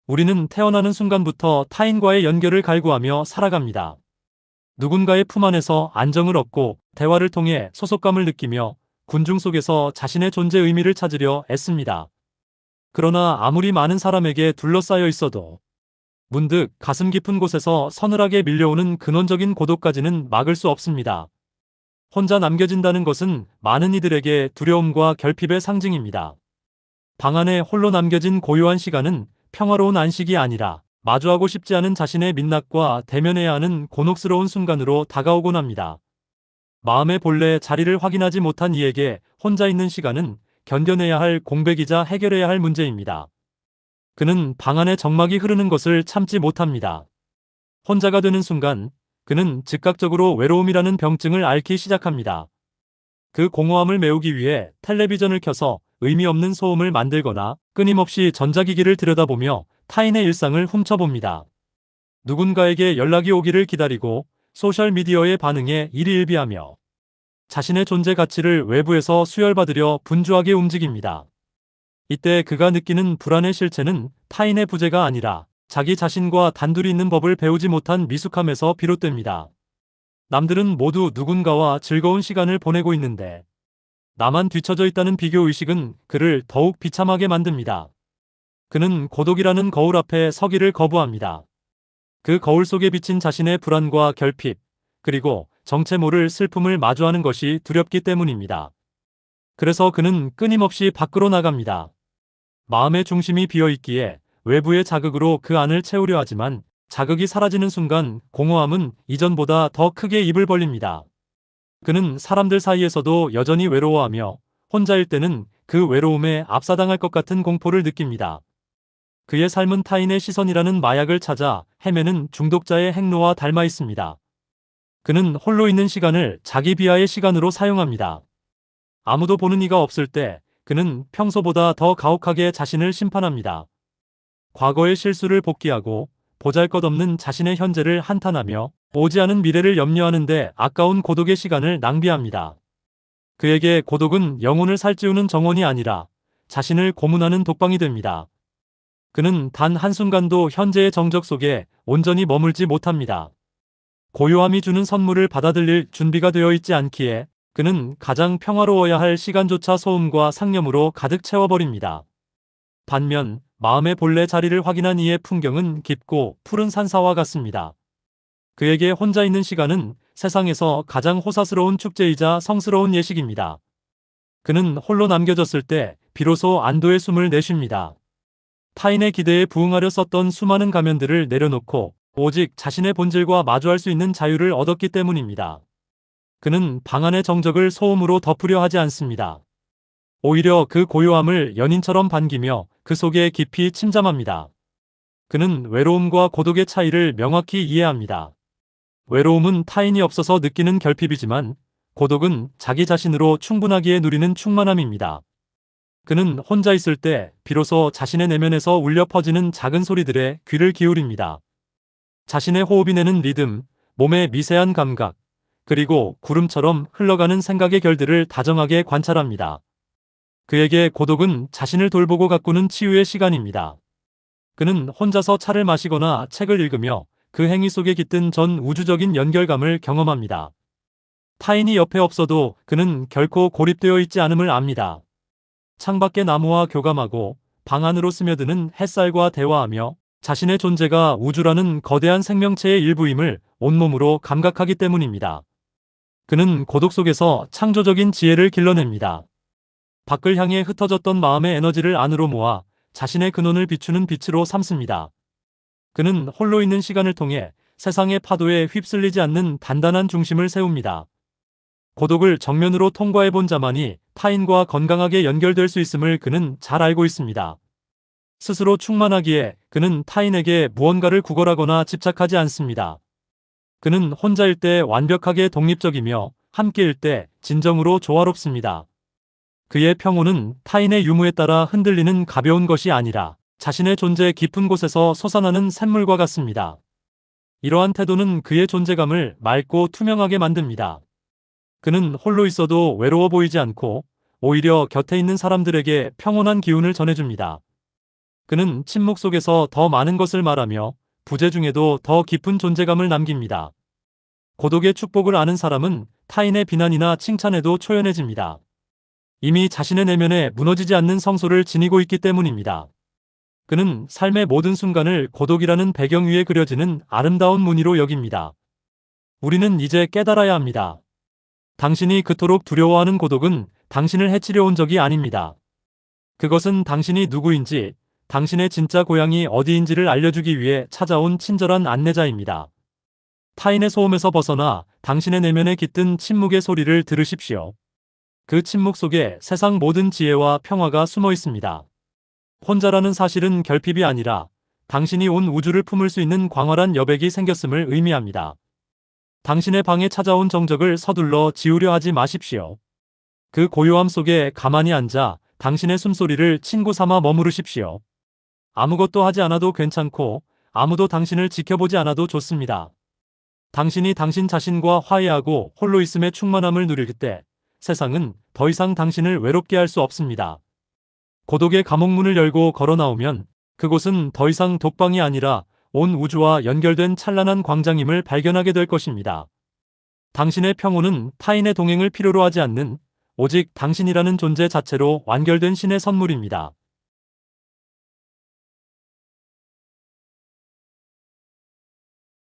우리는 태어나는 순간부터 타인과의 연결을 갈구하며 살아갑니다. 누군가의 품 안에서 안정을 얻고 대화를 통해 소속감을 느끼며 군중 속에서 자신의 존재 의미를 찾으려 애씁니다. 그러나 아무리 많은 사람에게 둘러싸여 있어도 문득 가슴 깊은 곳에서 서늘하게 밀려오는 근원적인 고독까지는 막을 수 없습니다. 혼자 남겨진다는 것은 많은 이들에게 두려움과 결핍의 상징입니다. 방 안에 홀로 남겨진 고요한 시간은 평화로운 안식이 아니라 마주하고 싶지 않은 자신의 민낯과 대면해야 하는 곤혹스러운 순간으로 다가오곤 합니다. 마음의 본래 자리를 확인하지 못한 이에게 혼자 있는 시간은 견뎌내야 할 공백이자 해결해야 할 문제입니다. 그는 방 안에 정막이 흐르는 것을 참지 못합니다. 혼자가 되는 순간 그는 즉각적으로 외로움이라는 병증을 앓기 시작합니다. 그 공허함을 메우기 위해 텔레비전을 켜서 의미 없는 소음을 만들거나 끊임없이 전자기기를 들여다보며 타인의 일상을 훔쳐봅니다. 누군가에게 연락이 오기를 기다리고 소셜미디어의 반응에 일희일비하며 자신의 존재 가치를 외부에서 수혈받으려 분주하게 움직입니다. 이때 그가 느끼는 불안의 실체는 타인의 부재가 아니라 자기 자신과 단둘이 있는 법을 배우지 못한 미숙함에서 비롯됩니다. 남들은 모두 누군가와 즐거운 시간을 보내고 있는데 나만 뒤처져 있다는 비교의식은 그를 더욱 비참하게 만듭니다. 그는 고독이라는 거울 앞에 서기를 거부합니다. 그 거울 속에 비친 자신의 불안과 결핍, 그리고 정체 모를 슬픔을 마주하는 것이 두렵기 때문입니다. 그래서 그는 끊임없이 밖으로 나갑니다. 마음의 중심이 비어있기에 외부의 자극으로 그 안을 채우려 하지만 자극이 사라지는 순간 공허함은 이전보다 더 크게 입을 벌립니다. 그는 사람들 사이에서도 여전히 외로워하며 혼자일 때는 그 외로움에 압사당할 것 같은 공포를 느낍니다. 그의 삶은 타인의 시선이라는 마약을 찾아 헤매는 중독자의 행로와 닮아 있습니다. 그는 홀로 있는 시간을 자기 비하의 시간으로 사용합니다. 아무도 보는 이가 없을 때 그는 평소보다 더 가혹하게 자신을 심판합니다. 과거의 실수를 복귀하고 보잘것없는 자신의 현재를 한탄하며 오지 않은 미래를 염려하는데 아까운 고독의 시간을 낭비합니다. 그에게 고독은 영혼을 살찌우는 정원이 아니라 자신을 고문하는 독방이 됩니다. 그는 단 한순간도 현재의 정적 속에 온전히 머물지 못합니다. 고요함이 주는 선물을 받아들일 준비가 되어 있지 않기에 그는 가장 평화로워야 할 시간조차 소음과 상념으로 가득 채워버립니다. 반면 마음의 본래 자리를 확인한 이의 풍경은 깊고 푸른 산사와 같습니다. 그에게 혼자 있는 시간은 세상에서 가장 호사스러운 축제이자 성스러운 예식입니다. 그는 홀로 남겨졌을 때 비로소 안도의 숨을 내쉽니다. 타인의 기대에 부응하려 썼던 수많은 가면들을 내려놓고 오직 자신의 본질과 마주할 수 있는 자유를 얻었기 때문입니다. 그는 방 안의 정적을 소음으로 덮으려 하지 않습니다. 오히려 그 고요함을 연인처럼 반기며 그 속에 깊이 침잠합니다. 그는 외로움과 고독의 차이를 명확히 이해합니다. 외로움은 타인이 없어서 느끼는 결핍이지만 고독은 자기 자신으로 충분하기에 누리는 충만함입니다. 그는 혼자 있을 때 비로소 자신의 내면에서 울려 퍼지는 작은 소리들에 귀를 기울입니다. 자신의 호흡이 내는 리듬, 몸의 미세한 감각, 그리고 구름처럼 흘러가는 생각의 결들을 다정하게 관찰합니다. 그에게 고독은 자신을 돌보고 가꾸는 치유의 시간입니다. 그는 혼자서 차를 마시거나 책을 읽으며 그 행위 속에 깃든 전 우주적인 연결감을 경험합니다. 타인이 옆에 없어도 그는 결코 고립되어 있지 않음을 압니다. 창밖의 나무와 교감하고 방 안으로 스며드는 햇살과 대화하며 자신의 존재가 우주라는 거대한 생명체의 일부임을 온몸으로 감각하기 때문입니다. 그는 고독 속에서 창조적인 지혜를 길러냅니다. 밖을 향해 흩어졌던 마음의 에너지를 안으로 모아 자신의 근원을 비추는 빛으로 삼습니다. 그는 홀로 있는 시간을 통해 세상의 파도에 휩쓸리지 않는 단단한 중심을 세웁니다. 고독을 정면으로 통과해본 자만이 타인과 건강하게 연결될 수 있음을 그는 잘 알고 있습니다. 스스로 충만하기에 그는 타인에게 무언가를 구걸하거나 집착하지 않습니다. 그는 혼자일 때 완벽하게 독립적이며 함께일 때 진정으로 조화롭습니다. 그의 평온은 타인의 유무에 따라 흔들리는 가벼운 것이 아니라 자신의 존재 깊은 곳에서 솟아나는 샘물과 같습니다. 이러한 태도는 그의 존재감을 맑고 투명하게 만듭니다. 그는 홀로 있어도 외로워 보이지 않고 오히려 곁에 있는 사람들에게 평온한 기운을 전해줍니다. 그는 침묵 속에서 더 많은 것을 말하며 부재 중에도 더 깊은 존재감을 남깁니다. 고독의 축복을 아는 사람은 타인의 비난이나 칭찬에도 초연해집니다. 이미 자신의 내면에 무너지지 않는 성소를 지니고 있기 때문입니다. 그는 삶의 모든 순간을 고독이라는 배경 위에 그려지는 아름다운 무늬로 여깁니다. 우리는 이제 깨달아야 합니다. 당신이 그토록 두려워하는 고독은 당신을 해치려 온 적이 아닙니다. 그것은 당신이 누구인지, 당신의 진짜 고향이 어디인지를 알려주기 위해 찾아온 친절한 안내자입니다. 타인의 소음에서 벗어나 당신의 내면에 깃든 침묵의 소리를 들으십시오. 그 침묵 속에 세상 모든 지혜와 평화가 숨어 있습니다. 혼자라는 사실은 결핍이 아니라 당신이 온 우주를 품을 수 있는 광활한 여백이 생겼음을 의미합니다. 당신의 방에 찾아온 정적을 서둘러 지우려 하지 마십시오. 그 고요함 속에 가만히 앉아 당신의 숨소리를 친구 삼아 머무르십시오. 아무것도 하지 않아도 괜찮고 아무도 당신을 지켜보지 않아도 좋습니다. 당신이 당신 자신과 화해하고 홀로 있음의 충만함을 누릴 때 세상은 더 이상 당신을 외롭게 할 수 없습니다. 고독의 감옥문을 열고 걸어 나오면 그곳은 더 이상 독방이 아니라 온 우주와 연결된 찬란한 광장임을 발견하게 될 것입니다. 당신의 평온은 타인의 동행을 필요로 하지 않는 오직 당신이라는 존재 자체로 완결된 신의 선물입니다.